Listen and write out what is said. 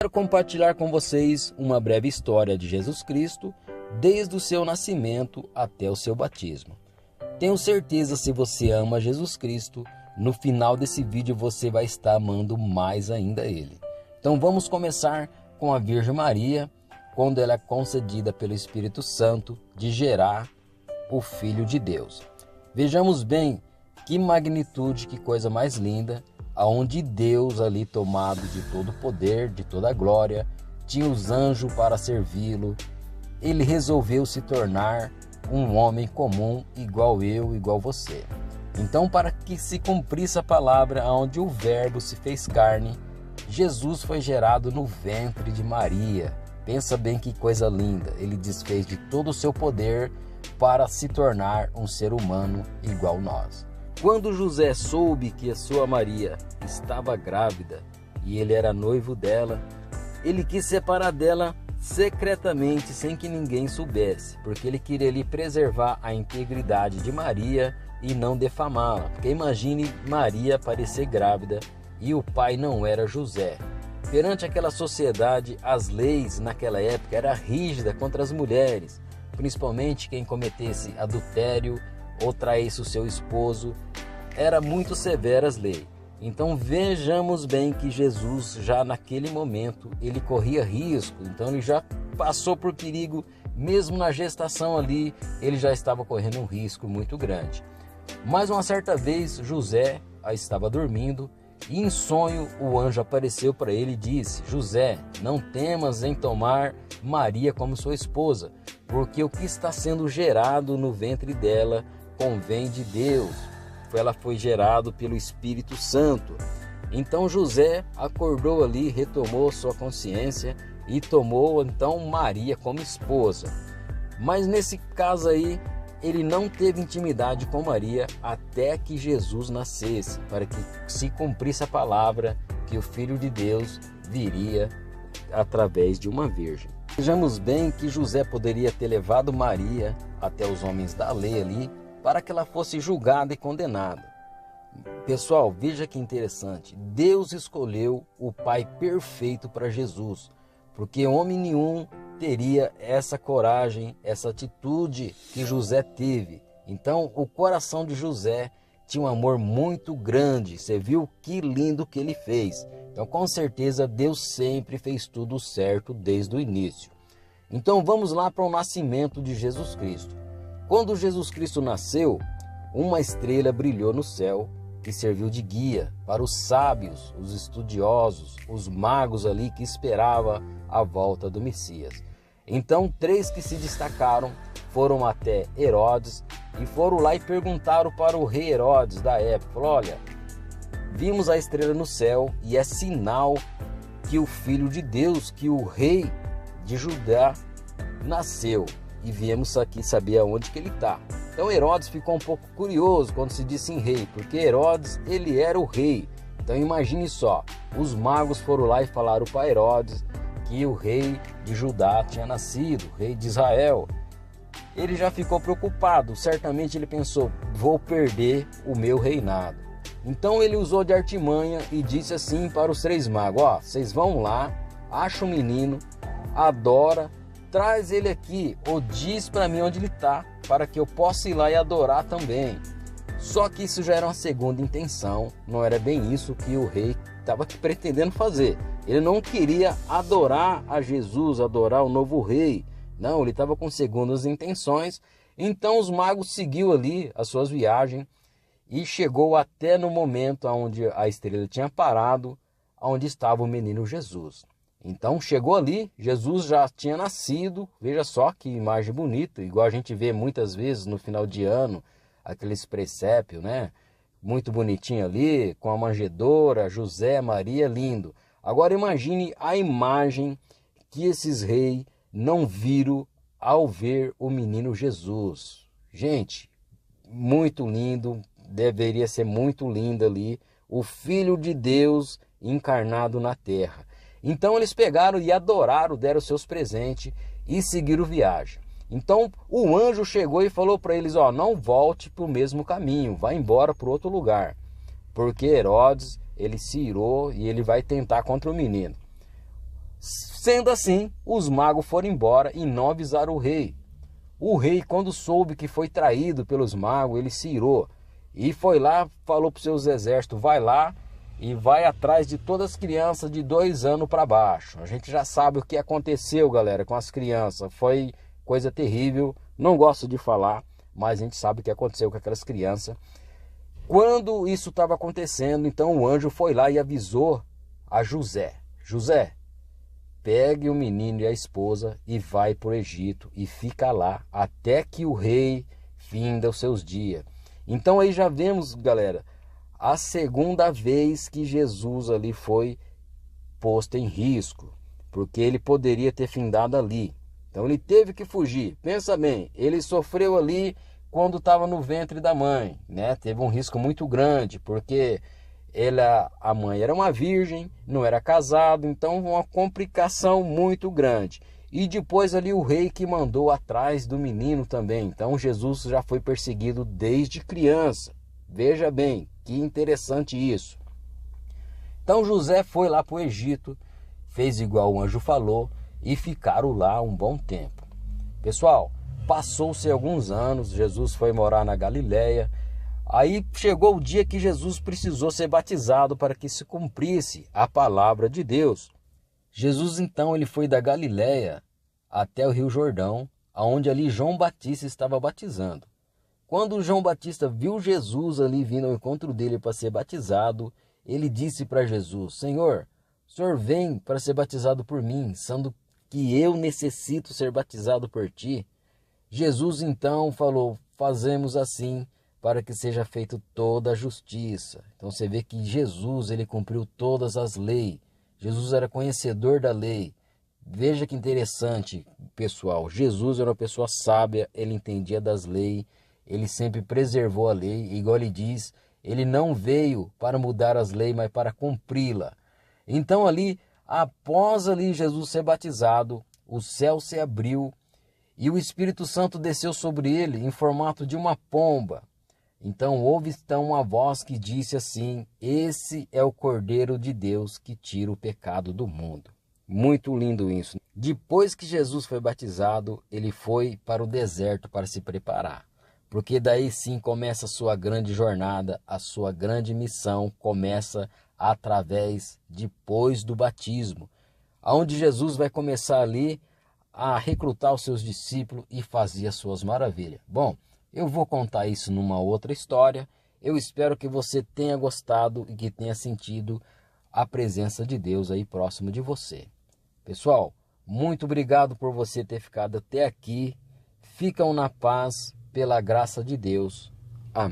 Quero compartilhar com vocês uma breve história de Jesus Cristo, desde o seu nascimento até o seu batismo. Tenho certeza, se você ama Jesus Cristo, no final desse vídeo você vai estar amando mais ainda Ele. Então vamos começar com a Virgem Maria, quando ela é concedida pelo Espírito Santo de gerar o Filho de Deus. Vejamos bem que magnitude, que coisa mais linda, aonde Deus ali, tomado de todo o poder, de toda a glória, tinha os anjos para servi-lo. Ele resolveu se tornar um homem comum, igual eu, igual você. Então, para que se cumprisse a palavra, onde o Verbo se fez carne, Jesus foi gerado no ventre de Maria. Pensa bem que coisa linda. Ele desfez de todo o seu poder para se tornar um ser humano igual nós. Quando José soube que a sua Maria estava grávida e ele era noivo dela, ele quis separar dela secretamente, sem que ninguém soubesse, porque ele queria ali preservar a integridade de Maria e não defamá-la. Porque imagine Maria parecer grávida e o pai não era José. Perante aquela sociedade, as leis naquela época eram rígidas contra as mulheres, principalmente quem cometesse adultério ou traísse o seu esposo. Era muito severa as leis. Então vejamos bem que Jesus, já naquele momento, ele corria risco. Então ele já passou por perigo, mesmo na gestação ali, ele já estava correndo um risco muito grande. Mas uma certa vez José estava dormindo e em sonho o anjo apareceu para ele e disse: José, não temas em tomar Maria como sua esposa, porque o que está sendo gerado no ventre dela convém de Deus. Ela foi gerado pelo Espírito Santo. Então José acordou ali, retomou sua consciência e tomou então Maria como esposa. Mas nesse caso aí, ele não teve intimidade com Maria até que Jesus nascesse, para que se cumprisse a palavra que o Filho de Deus viria através de uma virgem. Vejamos bem que José poderia ter levado Maria até os homens da lei ali, para que ela fosse julgada e condenada. Pessoal, veja que interessante. Deus escolheu o pai perfeito para Jesus, porque homem nenhum teria essa coragem, essa atitude que José teve. Então, o coração de José tinha um amor muito grande. Você viu que lindo que ele fez. Então, com certeza, Deus sempre fez tudo certo desde o início. Então, vamos lá para o nascimento de Jesus Cristo. Quando Jesus Cristo nasceu, uma estrela brilhou no céu que serviu de guia para os sábios, os estudiosos, os magos ali que esperavam a volta do Messias. Então, 3 que se destacaram foram até Herodes e foram lá e perguntaram para o rei Herodes da época: olha, vimos a estrela no céu e é sinal que o Filho de Deus, que o rei de Judá nasceu. E viemos aqui saber aonde que ele está. Então Herodes ficou um pouco curioso quando se disse em rei, porque Herodes, ele era o rei. Então imagine só, os magos foram lá e falaram para Herodes que o rei de Judá tinha nascido, o rei de Israel. Ele já ficou preocupado, certamente ele pensou: vou perder o meu reinado. Então ele usou de artimanha e disse assim para os 3 magos: ó, vocês vão lá, acham o menino, adora, traz ele aqui, ou diz para mim onde ele está, para que eu possa ir lá e adorar também. Só que isso já era uma segunda intenção, não era bem isso que o rei estava pretendendo fazer. Ele não queria adorar a Jesus, adorar o novo rei. Não, ele estava com segundas intenções. Então os magos seguiu ali as suas viagens e chegou até no momento onde a estrela tinha parado, onde estava o menino Jesus. Então chegou ali, Jesus já tinha nascido. Veja só que imagem bonita, igual a gente vê muitas vezes no final de ano, aqueles presépios, né? Muito bonitinho ali, com a manjedoura, José, Maria, lindo. Agora imagine a imagem que esses reis não viram ao ver o menino Jesus. Gente, muito lindo, deveria ser muito lindo ali, o Filho de Deus encarnado na terra. Então eles pegaram e adoraram, deram seus presentes e seguiram viagem. Então o anjo chegou e falou para eles: ó, não volte para o mesmo caminho, vá embora para outro lugar, porque Herodes, ele se irou e ele vai tentar contra o menino. Sendo assim, os magos foram embora e não avisaram o rei. O rei, quando soube que foi traído pelos magos, ele se irou e foi lá, falou para os seus exércitos: vai lá e vai atrás de todas as crianças de 2 anos para baixo. A gente já sabe o que aconteceu, galera, com as crianças. Foi coisa terrível, não gosto de falar, mas a gente sabe o que aconteceu com aquelas crianças. Quando isso estava acontecendo, então o anjo foi lá e avisou a José: José, pegue o menino e a esposa e vai para o Egito e fica lá até que o rei finda os seus dias. Então aí já vemos, galera, a segunda vez que Jesus ali foi posto em risco, porque ele poderia ter findado ali. Então ele teve que fugir. Pensa bem, ele sofreu ali quando estava no ventre da mãe, né? Teve um risco muito grande, porque a mãe era uma virgem, não era casado, então uma complicação muito grande. E depois ali o rei que mandou atrás do menino também. Então Jesus já foi perseguido desde criança. Veja bem, que interessante isso. Então José foi lá para o Egito, fez igual o anjo falou e ficaram lá um bom tempo. Pessoal, passou-se alguns anos, Jesus foi morar na Galileia. Aí chegou o dia que Jesus precisou ser batizado para que se cumprisse a palavra de Deus. Jesus então ele foi da Galileia até o Rio Jordão, aonde ali João Batista estava batizando. Quando João Batista viu Jesus ali vindo ao encontro dele para ser batizado, ele disse para Jesus: Senhor, o Senhor vem para ser batizado por mim, sendo que eu necessito ser batizado por ti? Jesus então falou: fazemos assim, para que seja feita toda a justiça. Então você vê que Jesus ele cumpriu todas as leis. Jesus era conhecedor da lei. Veja que interessante, pessoal. Jesus era uma pessoa sábia, ele entendia das leis, ele sempre preservou a lei. Igual ele diz, ele não veio para mudar as leis, mas para cumpri-la. Então ali, após ali Jesus ser batizado, o céu se abriu e o Espírito Santo desceu sobre ele em formato de uma pomba. Então houve então uma voz que disse assim: esse é o Cordeiro de Deus que tira o pecado do mundo. Muito lindo isso. Depois que Jesus foi batizado, ele foi para o deserto para se preparar. Porque daí sim começa a sua grande jornada, a sua grande missão começa através depois do batismo. Onde Jesus vai começar ali a recrutar os seus discípulos e fazer as suas maravilhas. Bom, eu vou contar isso numa outra história. Eu espero que você tenha gostado e que tenha sentido a presença de Deus aí próximo de você. Pessoal, muito obrigado por você ter ficado até aqui. Ficam na paz, pela graça de Deus. Amém.